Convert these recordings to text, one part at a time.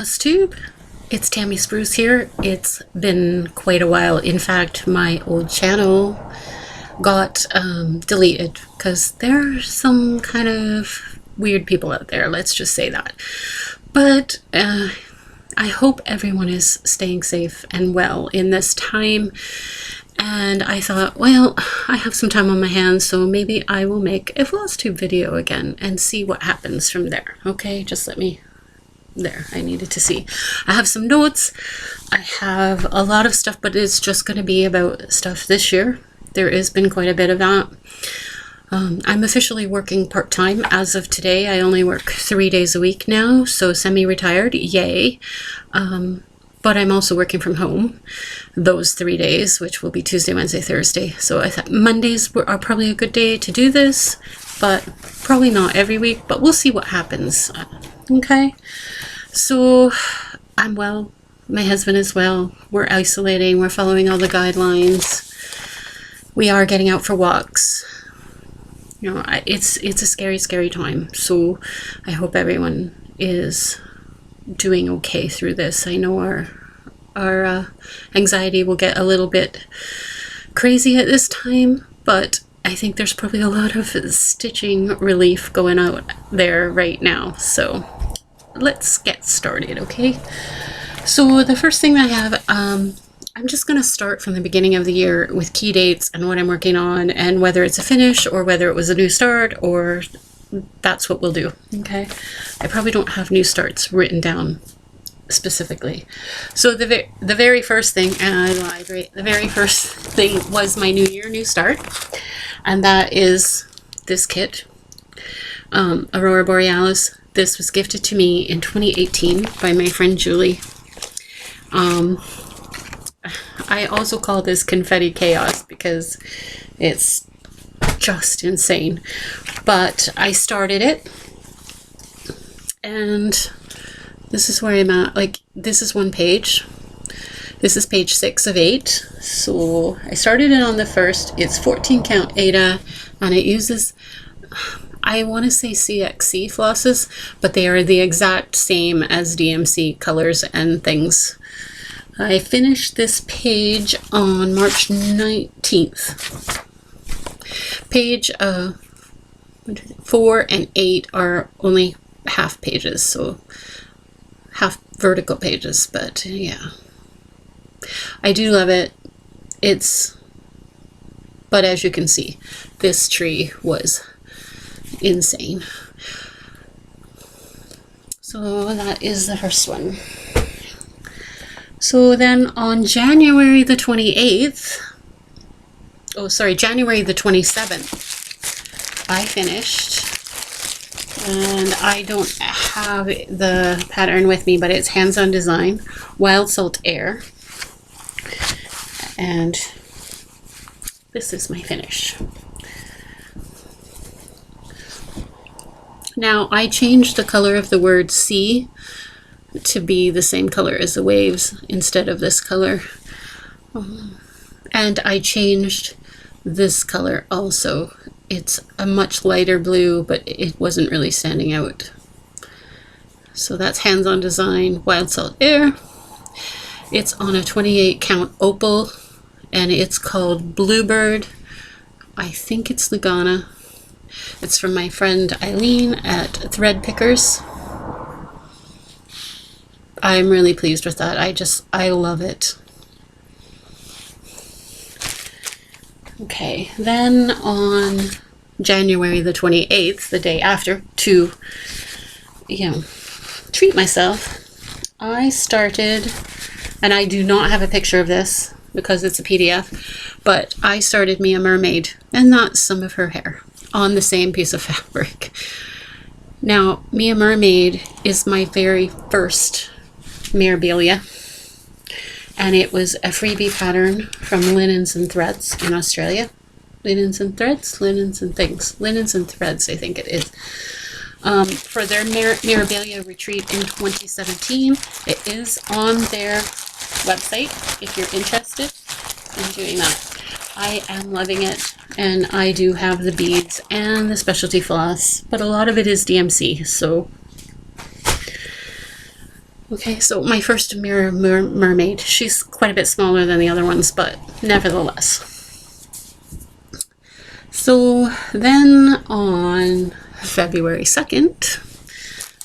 Flosstube. It's Tammy Spruce here. It's been quite a while. In fact, my old channel got deleted because there are some kind of weird people out there, let's just say that. But I hope everyone is staying safe and well in this time. And I thought, well, I have some time on my hands, so maybe I will make a Flosstube video again and see what happens from there. Okay, just let me... There, I needed to see. I have some notes. I have a lot of stuff, but it's just going to be about stuff this year. There has been quite a bit of that. I'm officially working part-time as of today. I only work 3 days a week now, so semi-retired, yay. But I'm also working from home those 3 days, which will be Tuesday, Wednesday, Thursday. So I thought Mondays are probably a good day to do this, but probably not every week, but we'll see what happens. Okay, so I'm well. My husband is well. We're isolating. We're following all the guidelines. We are getting out for walks. You know, it's a scary, scary time. So I hope everyone is doing okay through this. I know our anxiety will get a little bit crazy at this time, but I think there's probably a lot of stitching relief going out there right now. So let's get started, okay? So the first thing I have, I'm just going to start from the beginning of the year with key dates and what I'm working on and whether it's a finish or whether it was a new start, or that's what we'll do, okay? I probably don't have new starts written down specifically. So the very first thing, and I lied, right? The very first thing was my New Year, New Start, and that is this kit, Aurora Borealis. This was gifted to me in 2018 by my friend Julie. I also call this confetti chaos because it's just insane. But I started it, and this is where I'm at. Like, this is one page. This is page 6 of 8. So I started it on the 1st. It's 14 count Aida, and it uses, I want to say CXC flosses, but they are the exact same as DMC colors and things. I finished this page on March 19th. Page 4 and 8 are only half pages, so half vertical pages, but yeah. I do love it. But as you can see, this tree was insane. So that is the first one. So then on January the 28th, January the 27th, I finished, and I don't have the pattern with me, but it's Hands-On Design, Wild Salt Air, and this is my finish. Now, I changed the color of the word sea to be the same color as the waves instead of this color. And I changed this color also. It's a much lighter blue, but it wasn't really standing out. So that's Hands-On Design, Wild Salt Air. It's on a 28 count opal, and it's called Bluebird. I think it's Lugana. It's from my friend Eileen at Thread Pickers. I'm really pleased with that. I love it. Okay, then on January the 28th, the day after, to, treat myself, I started, and I do not have a picture of this because it's a PDF, but I started me a mermaid, and that's some of her hair on the same piece of fabric. Now, Me a Mermaid is my very first memorabilia, and it was a freebie pattern from Linens and Threads in Australia. Linens and Threads? Linens and Things. Linens and Threads, I think it is. For their memorabilia retreat in 2017. It is on their website if you're interested in doing that. I am loving it, and I do have the beads and the specialty floss, but a lot of it is DMC, so Okay, so my first mermaid, she's quite a bit smaller than the other ones, but nevertheless. So then on February 2nd,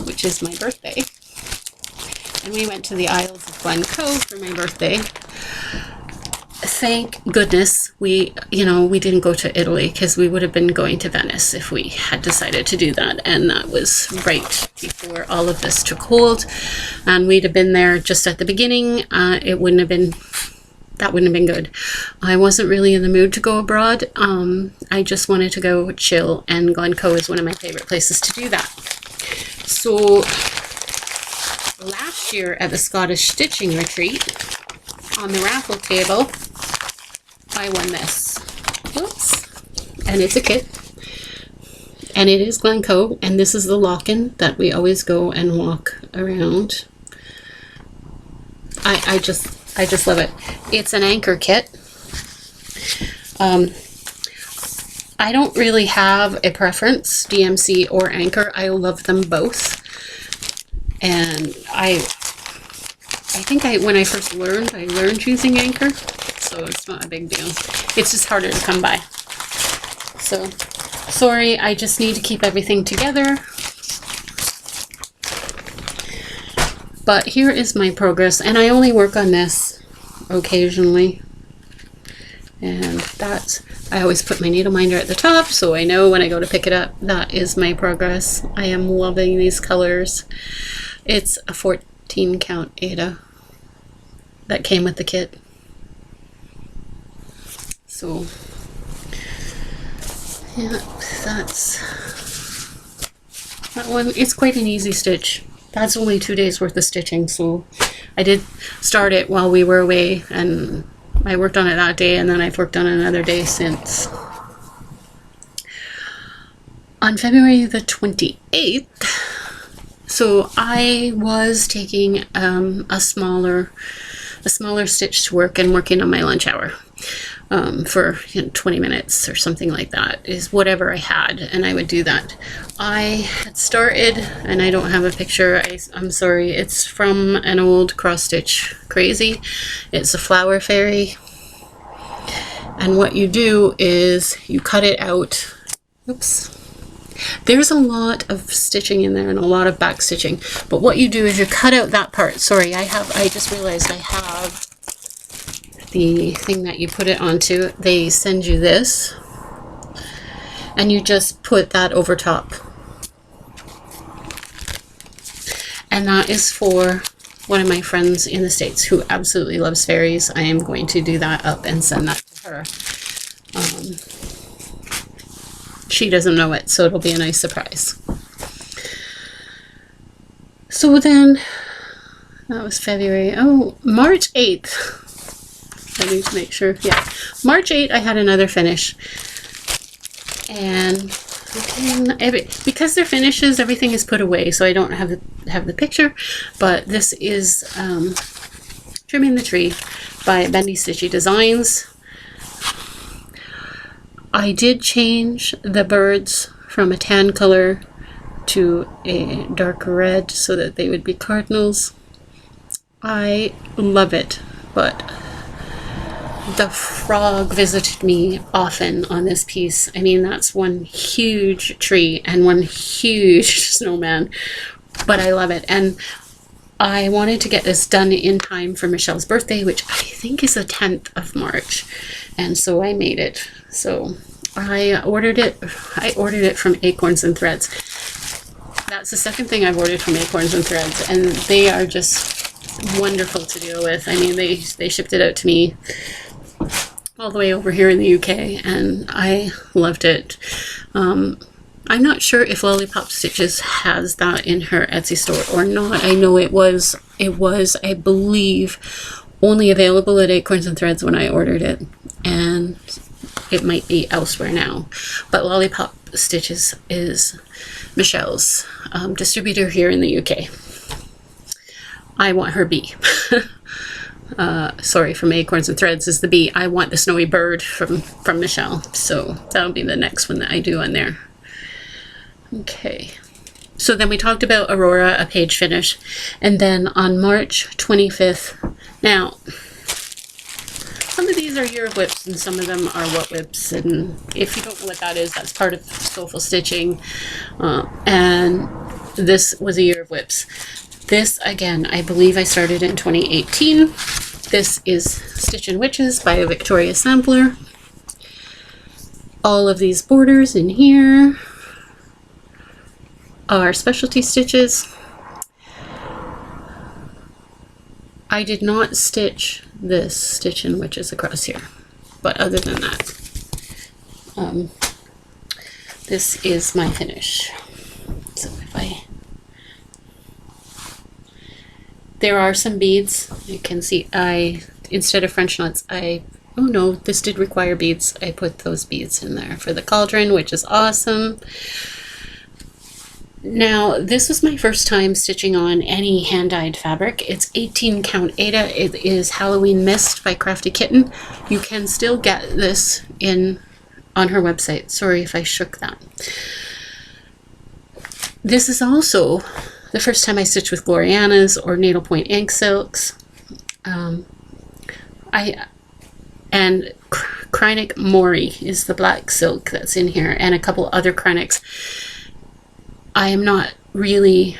which is my birthday, and we went to the Isles of Glencoe for my birthday. Thank goodness we didn't go to Italy, because we would have been going to Venice if we had decided to do that, and that was right before all of this took hold, and we'd have been there just at the beginning. That wouldn't have been good. I wasn't really in the mood to go abroad. I just wanted to go chill, and Glencoe is one of my favorite places to do that. So last year at the Scottish Stitching Retreat, on the raffle table, I won this. Whoops. And it's a kit. And it is Glencoe, and this is the lock-in that we always go and walk around. I just love it. It's an anchor kit. I don't really have a preference, DMC or anchor. I love them both. And I think when I first learned, I learned using anchor, so it's not a big deal. It's just harder to come by. So, sorry, I just need to keep everything together. But here is my progress, and I only work on this occasionally. And I always put my needle minder at the top, so I know when I go to pick it up, that is my progress. I am loving these colors. It's a 14 count Ada that came with the kit. So, yeah, that's that one. It's quite an easy stitch. That's only 2 days worth of stitching, so I did start it while we were away, and I worked on it that day, and then I've worked on it another day since. On February the 28th, so I was taking a smaller stitch to work and working on my lunch hour for 20 minutes or something like that, is whatever I had, and I would do that. I had started, and I don't have a picture, I'm sorry, it's from an old cross stitch crazy. It's a flower fairy, and what you do is you cut it out. Oops. There's a lot of stitching in there and a lot of back stitching, but what you do is you cut out that part. Sorry, I just realized I have the thing that you put it onto. They send you this, and you just put that over top, and that is for one of my friends in the States who absolutely loves fairies. I am going to do that up and send that to her. She doesn't know it, so it'll be a nice surprise. So then, that was February. Oh, March 8th. I need to make sure. Yeah, March 8th, I had another finish. And because they're finishes, everything is put away, so I don't have the picture. But this is Trimming the Tree by Bendy Stitchy Designs. I did change the birds from a tan color to a dark red so that they would be cardinals. I love it, but the frog visited me often on this piece. I mean, that's one huge tree and one huge snowman, but I love it. And I wanted to get this done in time for Michelle's birthday, which I think is the 10th of March. And so I made it. So I ordered it from Acorns and Threads. That's the second thing I've ordered from Acorns and Threads, and they are just wonderful to deal with. I mean, they shipped it out to me all the way over here in the UK, and I loved it. I'm not sure if Lollipop Stitches has that in her Etsy store or not. I know it was, I believe, only available at Acorns and Threads when I ordered it, and it might be elsewhere now. But Lollipop Stitches is Michelle's distributor here in the UK. I want her bee. Sorry, from Acorns and Threads is the bee. I want the snowy bird from Michelle. So that'll be the next one that I do on there. Okay. So then we talked about Aurora, a page finish. And then on March 25th, now, some of these are year of whips and some of them are what whips. And if you don't know what that is, that's part of soulful stitching. And this was a year of whips. This, again, I believe I started in 2018. This is Stitchin' Witches by a Victoria Sampler. All of these borders in here are specialty stitches. I did not stitch this Stitchin' Witches across here, but other than that, this is my finish. So if there are some beads. You can see instead of French knots, oh no, this did require beads. I put those beads in there for the cauldron, which is awesome. Now, this was my first time stitching on any hand-dyed fabric. It's 18 count Aida. It is Halloween Mist by Crafty Kitten. You can still get this on her website. Sorry if I shook that. This is also the first time I stitched with Gloriana's or Needlepoint ink silks. And Kreinik Mori is the black silk that's in here, and a couple other Kreiniks. I am not really,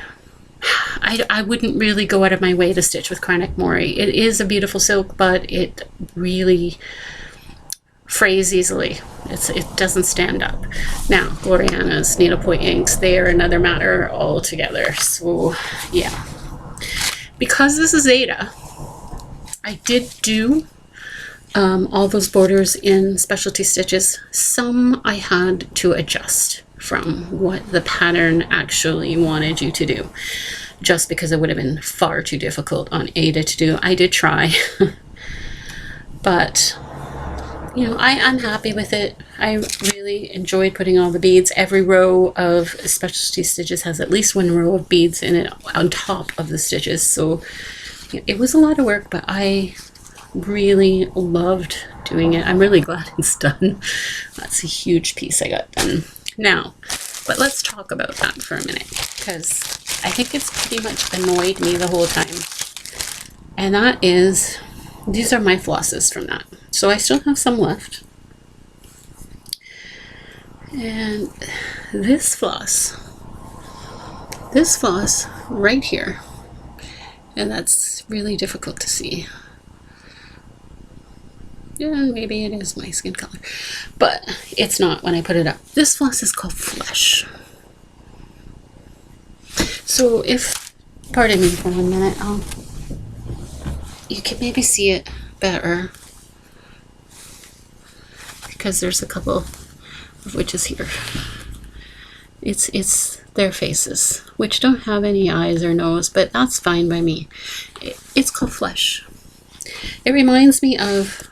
I wouldn't really go out of my way to stitch with Kreinik Mori. It is a beautiful silk, but it really frays easily. It doesn't stand up. Now, Gloriana's Needlepoint inks, they are another matter altogether. So, yeah. Because this is Aida, I did do all those borders in specialty stitches. Some I had to adjust from what the pattern actually wanted you to do, just because it would have been far too difficult on Aida to do. I did try, but you know, I'm happy with it. I really enjoyed putting all the beads. Every row of specialty stitches has at least one row of beads in it on top of the stitches, so it was a lot of work, but I really loved doing it. I'm really glad it's done. That's a huge piece I got done. Now, but let's talk about that for a minute, because I think it's pretty much annoyed me the whole time. And that is, these are my flosses from that. So I still have some left. And this floss right here, and that's really difficult to see. Yeah, maybe it is my skin color, but it's not when I put it up. This floss is called Flesh. So if, pardon me for 1 minute, you can maybe see it better because there's a couple of witches here. It's their faces, which don't have any eyes or nose, but that's fine by me. It's called Flesh. It reminds me of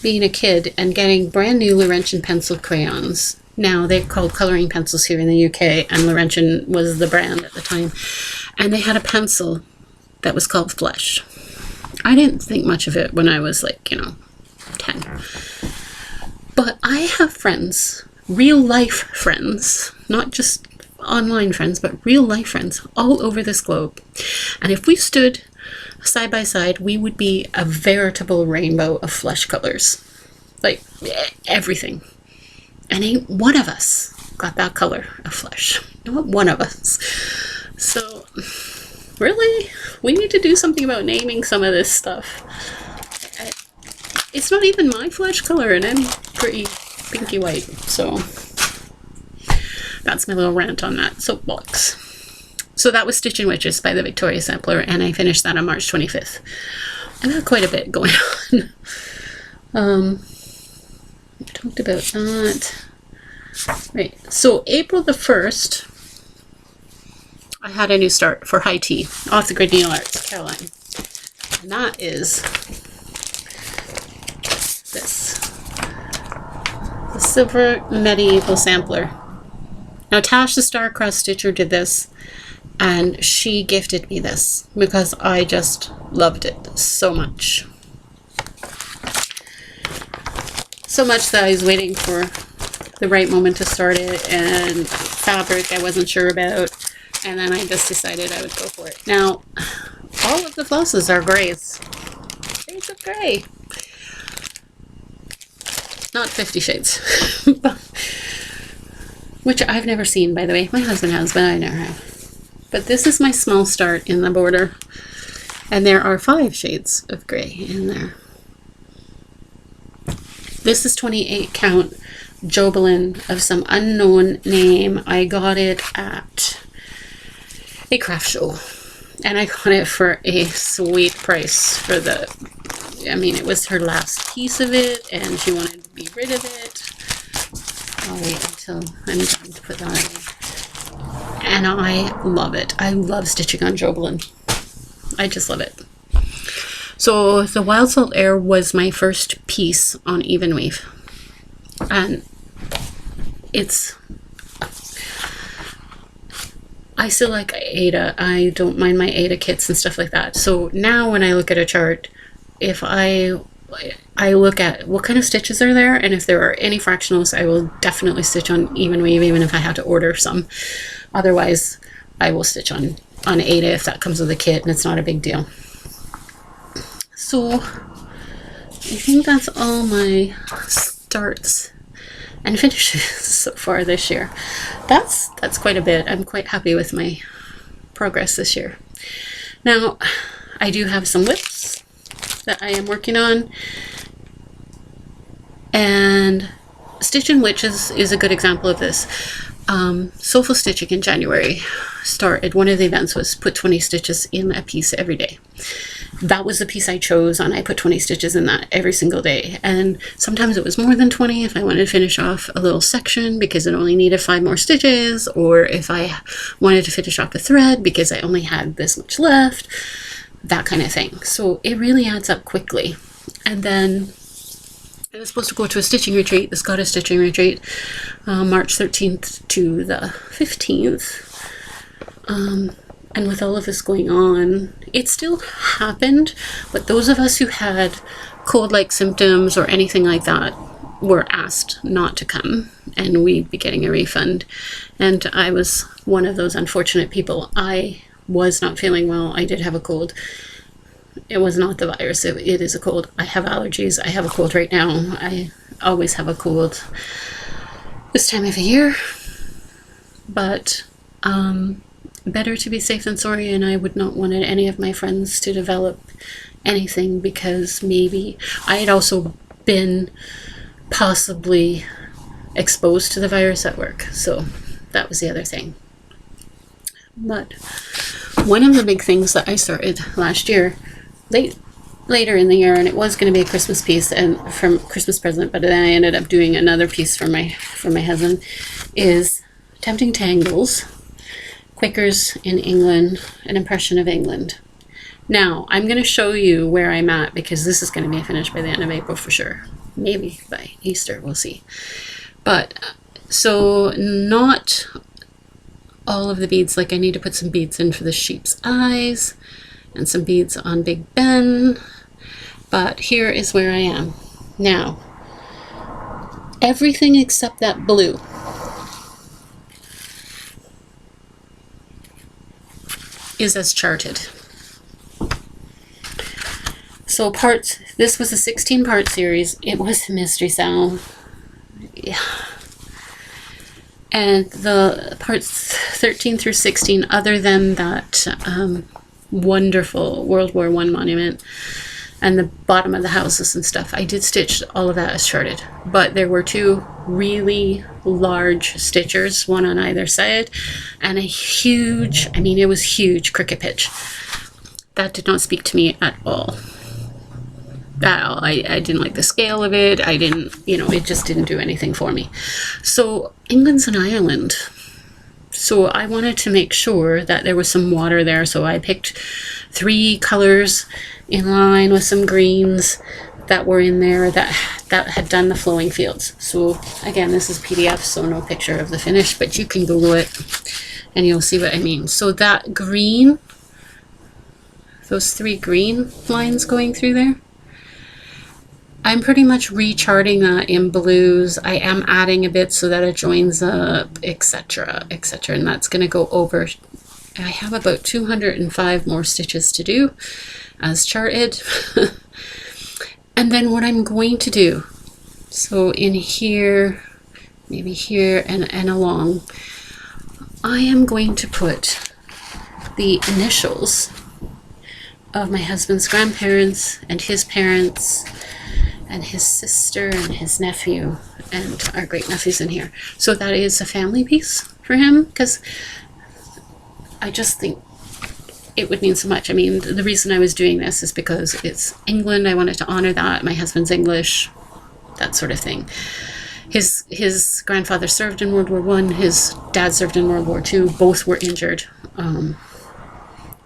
being a kid and getting brand new Laurentian pencil crayons. Now they're called coloring pencils here in the UK, and Laurentian was the brand at the time. And they had a pencil that was called Flesh. I didn't think much of it when I was like, 10. But I have friends, real life friends, not just online friends, but real life friends all over this globe. And if we stood side by side, we would be a veritable rainbow of flesh colors. Like everything. And ain't one of us got that color of flesh. Not one of us. So, really, we need to do something about naming some of this stuff. It's not even my flesh color, and I'm pretty pinky white. So, that's my little rant on that soapbox. So that was Stitchin' Witches by the Victoria Sampler, and I finished that on March 25th. I've got quite a bit going on. I talked about that. Right, so April the 1st, I had a new start for High Tea, Off the Grid Needle Arts, Caroline. And that is this. The Silver Medieval Sampler. Now Tash the Star-Crossed Stitcher did this, and she gifted me this because I just loved it so much. So much that I was waiting for the right moment to start it, and fabric I wasn't sure about, and then I just decided I would go for it. Now, all of the flosses are grays. Shades of gray. Not 50 Shades. Which I've never seen, by the way. My husband has, but I never have. But this is my small start in the border. And there are 5 shades of gray in there. This is 28 count Jobelin of some unknown name. I got it at a craft show. And I got it for a sweet price for the... I mean, it was her last piece of it, and she wanted to be rid of it. I'll wait until I'm done to put that in. And I love it. I love stitching on Jobelin. I just love it. So the Wild Salt Air was my first piece on Even Weave. And it's... I still like Aida. I don't mind my Aida kits and stuff like that. So now when I look at a chart, if I look at what kind of stitches are there, and if there are any fractionals, I will definitely stitch on Even Weave, even if I have to order some. Otherwise, I will stitch on Aida if that comes with a kit, and it's not a big deal. So, I think that's all my starts and finishes so far this year. That's quite a bit. I'm quite happy with my progress this year. Now, I do have some whips that I am working on, and Stitch and Witches is a good example of this. Soulful Stitching in January started, one of the events was put 20 stitches in a piece every day. That was the piece I chose, and I put 20 stitches in that every single day. And sometimes it was more than 20 if I wanted to finish off a little section because it only needed 5 more stitches, or if I wanted to finish off a thread because I only had this much left, that kind of thing. So it really adds up quickly. And then I was supposed to go to a stitching retreat, the Scottish stitching retreat, March 13th to the 15th. And with all of this going on, it still happened, but those of us who had cold-like symptoms or anything like that were asked not to come, and we'd be getting a refund. And I was one of those unfortunate people. I was not feeling well. I did have a cold. It was not the virus. It is a cold. I have allergies. I have a cold right now. I always have a cold this time of the year. But better to be safe than sorry, and I would not want any of my friends to develop anything because maybe I had also been possibly exposed to the virus at work. So that was the other thing. But one of the big things that I started last year, later in the year, and it was going to be a Christmas piece and from Christmas present, but then I ended up doing another piece for my husband, is Tempting Tangles, Quakers in England, an impression of England. Now, I'm going to show you where I'm at because this is going to be finished by the end of April for sure. Maybe by Easter, we'll see. But, so not all of the beads, like I need to put some beads in for the sheep's eyes and some beads on Big Ben. But here is where I am. Now, everything except that blue is as charted. So this was a 16-part series. It was a mystery sound. Yeah. And the parts 13 through 16, other than that wonderful World War I monument and the bottom of the houses and stuff, I did stitch all of that as charted. But there were 2 really large stitchers, one on either side, and a huge, I mean it was huge, cricket pitch. That did not speak to me at all. At all. I didn't like the scale of it. I didn't, it just didn't do anything for me. So England's an island. So I wanted to make sure that there was some water there. So I picked 3 colors in line with some greens that were in there that had done the flowing fields. So again, this is PDF, so no picture of the finish, but you can Google it and you'll see what I mean. So that green, those 3 green lines going through there, I'm pretty much recharting that in blues. I am adding a bit so that it joins up, etc., etc. And that's going to go over. I have about 205 more stitches to do as charted. And then what I'm going to do, so in here, maybe here and along, I am going to put the initials of my husband's grandparents and his parents and his sister and his nephew and our great nephews in here. So that is a family piece for him, because I just think it would mean so much. I mean, the reason I was doing this is because it's England. I wanted to honor that. My husband's English, that sort of thing. His grandfather served in World War One. His dad served in World War Two. Both were injured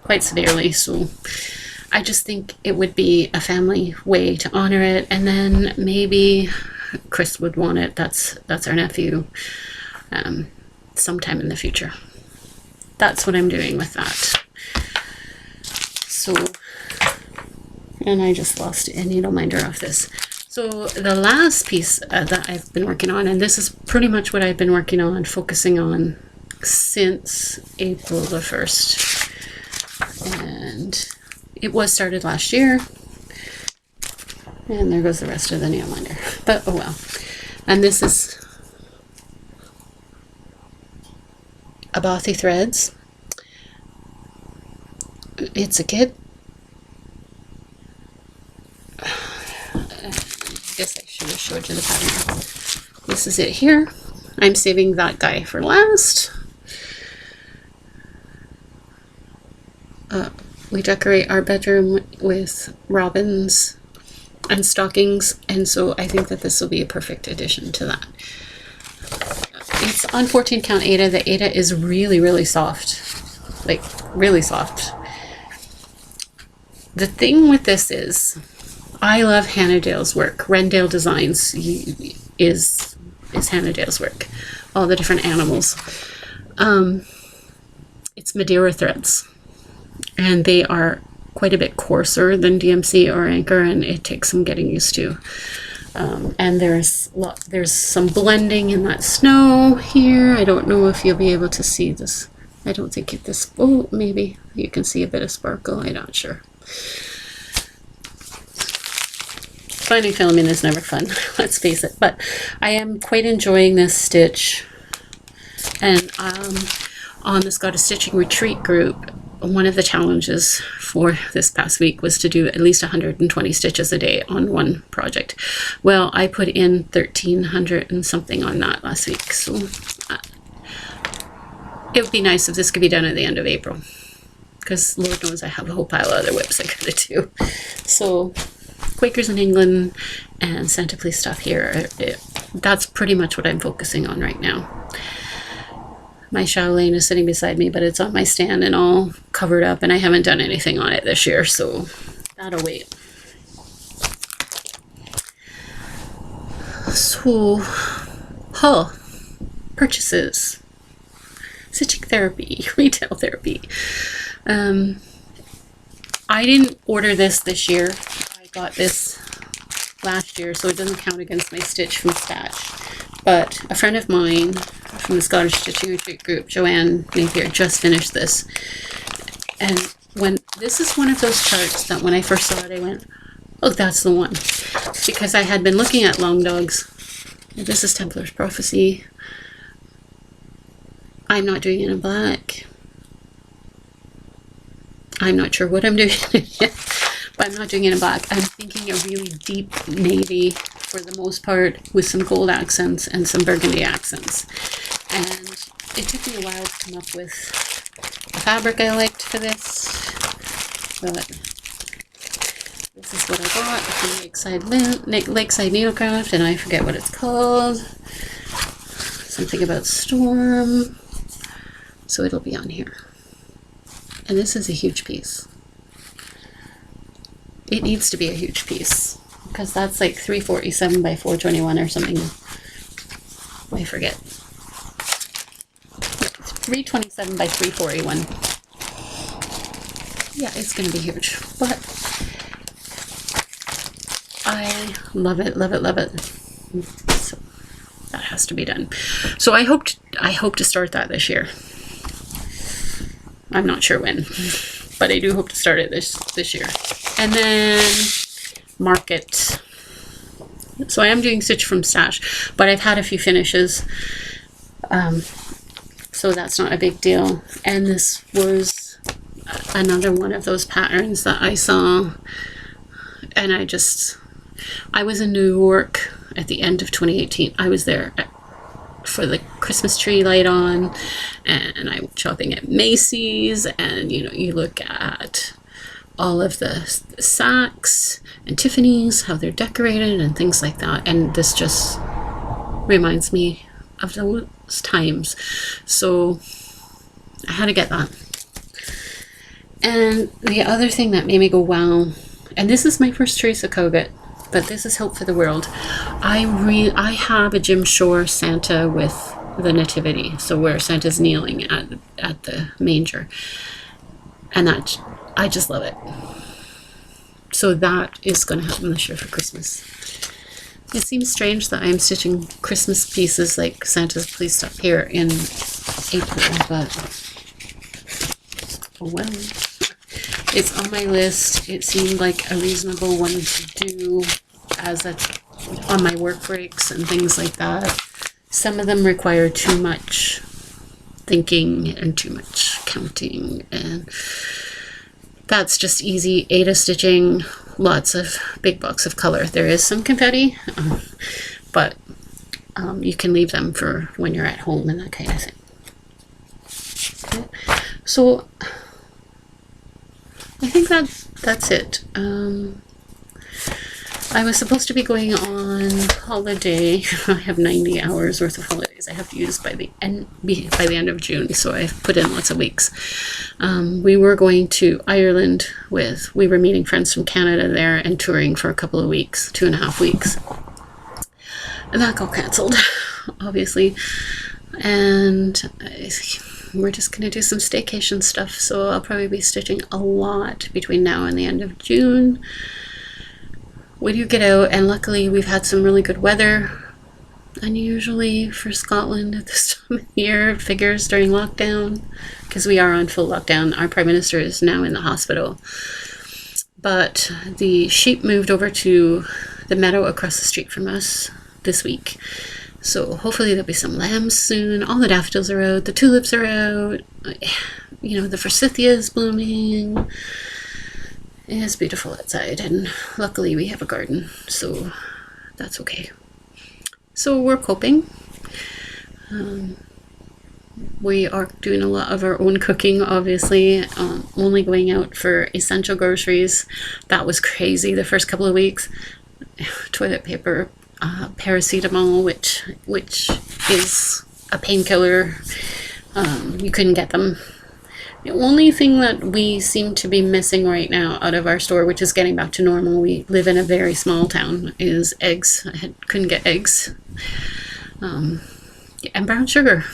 quite severely. So I just think it would be a family way to honor it. And then maybe Chris would want it. That's our nephew. Sometime in the future. That's what I'm doing with that. So, and I just lost a needle minder off this. So the last piece that I've been working on, and this is pretty much what I've been working on, focusing on since April the 1st. And it was started last year. And there goes the rest of the needle minder. But oh well. And this is Abathi Threads. It's a kit. I guess I should have showed you the pattern. This is it here. I'm saving that guy for last. We decorate our bedroom with robins and stockings, and so I think that this will be a perfect addition to that. It's on 14 count Aida. The Aida is really, really soft. Like, really soft. The thing with this is, I love Hannah Dale's work. Rendale Designs is Hannah Dale's work. All the different animals. It's Madeira threads. And they are quite a bit coarser than DMC or Anchor, and it takes some getting used to. And there's some blending in that snow here. I don't know if you'll be able to see this. I don't think this, oh, maybe you can see a bit of sparkle. I'm not sure. Finding filming is never fun, let's face it. But I am quite enjoying this stitch. And on the Scottish Stitching Retreat group, one of the challenges for this past week was to do at least 120 stitches a day on one project. Well, I put in 1,300 and something on that last week. So it would be nice if this could be done at the end of April, because Lord knows I have a whole pile of other whips I gotta do. So Quakers in England and Santa Police stuff here, that's pretty much what I'm focusing on right now. My chatelaine is sitting beside me, but it's on my stand and all covered up, and I haven't done anything on it this year, so that'll wait. So, purchases, stitching therapy, retail therapy. I didn't order this year. I got this last year, so it doesn't count against my stitch from Stash. But a friend of mine from the Scottish Stitching Retreat group, Joanne Napier, just finished this. And this is one of those charts that when I first saw it, I went, oh, that's the one. Because I had been looking at long dogs. This is Templar's Prophecy. I'm not doing it in black. I'm not sure what I'm doing yet, but I'm not doing it in black. I'm thinking a really deep navy for the most part, with some gold accents and some burgundy accents. And it took me a while to come up with a fabric I liked for this, but this is what I got from Lakeside Needlecraft, and I forget what it's called. Something about storm. So it'll be on here. And this is a huge piece. It needs to be a huge piece, because that's like 347 by 421 or something. I forget. 327 by 341. Yeah, it's going to be huge. But I love it, love it, love it. So that has to be done. So I hope to start that this year. I'm not sure when, but I do hope to start it this year. And then market. So I am doing Stitch from Stash, but I've had a few finishes, so that's not a big deal. And this was another one of those patterns that I saw, and I was in New York at the end of 2018. I was there for the Christmas tree light on, and I went shopping at Macy's, and you look at all of the Saks and Tiffany's, how they're decorated and things like that, and this just reminds me of those times, so I had to get that. And the other thing that made me go wow, and this is my first Teresa Kogut, but this is Hope for the World. I have a Jim Shore Santa with the Nativity, so where Santa's kneeling at the manger, and that I just love it. So that is going to happen this year for Christmas. It seems strange that I'm stitching Christmas pieces like Santa's Please Stop Here in April, but oh well. It's on my list. It seemed like a reasonable one to do on my work breaks and things like that. Some of them require too much thinking and too much counting, and that's just easy Ada stitching, lots of big blocks of color. There is some confetti, but you can leave them for when you're at home and that kind of thing. So I think that's it. I was supposed to be going on holiday. I have 90 hours worth of holidays I have to use by the end of June, so I've put in lots of weeks. We were going to Ireland we were meeting friends from Canada there and touring for a couple of weeks, 2.5 weeks. And that got cancelled, obviously. And we're just going to do some staycation stuff, so I'll probably be stitching a lot between now and the end of June. We do get out, and luckily we've had some really good weather, unusually for Scotland at this time of year, figures during lockdown, because we are on full lockdown. Our Prime Minister is now in the hospital, but the sheep moved over to the meadow across the street from us this week, so hopefully there'll be some lambs soon. All the daffodils are out, the tulips are out, the forsythia is blooming. It's beautiful outside, and luckily we have a garden, so that's okay. So we're coping. We are doing a lot of our own cooking, obviously, only going out for essential groceries. That was crazy the first couple of weeks. Toilet paper, paracetamol, which is a painkiller. You couldn't get them. The only thing that we seem to be missing right now out of our store, which is getting back to normal, we live in a very small town, is eggs. I couldn't get eggs. And brown sugar.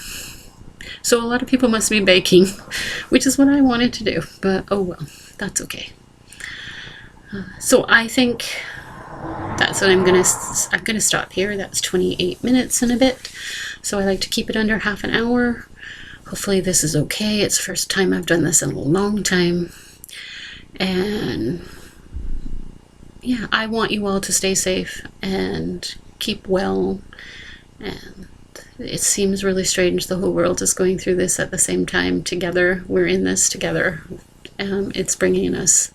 So a lot of people must be baking, which is what I wanted to do, but oh well, that's okay. So I think that's what I'm gonna stop here. That's 28 minutes and a bit. So I like to keep it under half an hour. Hopefully this is okay. It's the first time I've done this in a long time. And yeah, I want you all to stay safe and keep well. And it seems really strange the whole world is going through this at the same time together. We're in this together. It's bringing us,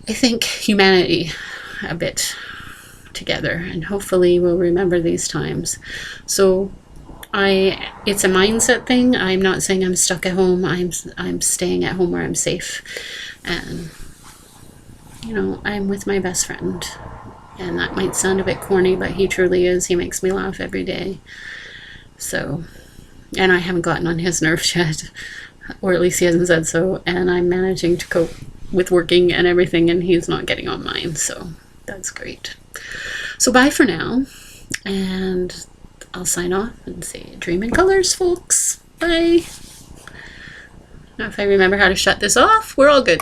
I think, humanity a bit together. And hopefully we'll remember these times. So it's a mindset thing. I'm not saying I'm stuck at home. I'm staying at home where I'm safe, and I'm with my best friend, and that might sound a bit corny, but he truly is. He makes me laugh every day. So, and I haven't gotten on his nerves yet, or at least he hasn't said so, and I'm managing to cope with working and everything, and he's not getting on mine, so that's great. So bye for now, and I'll sign off and say dream in colors, folks. Bye. Now if I remember how to shut this off, we're all good.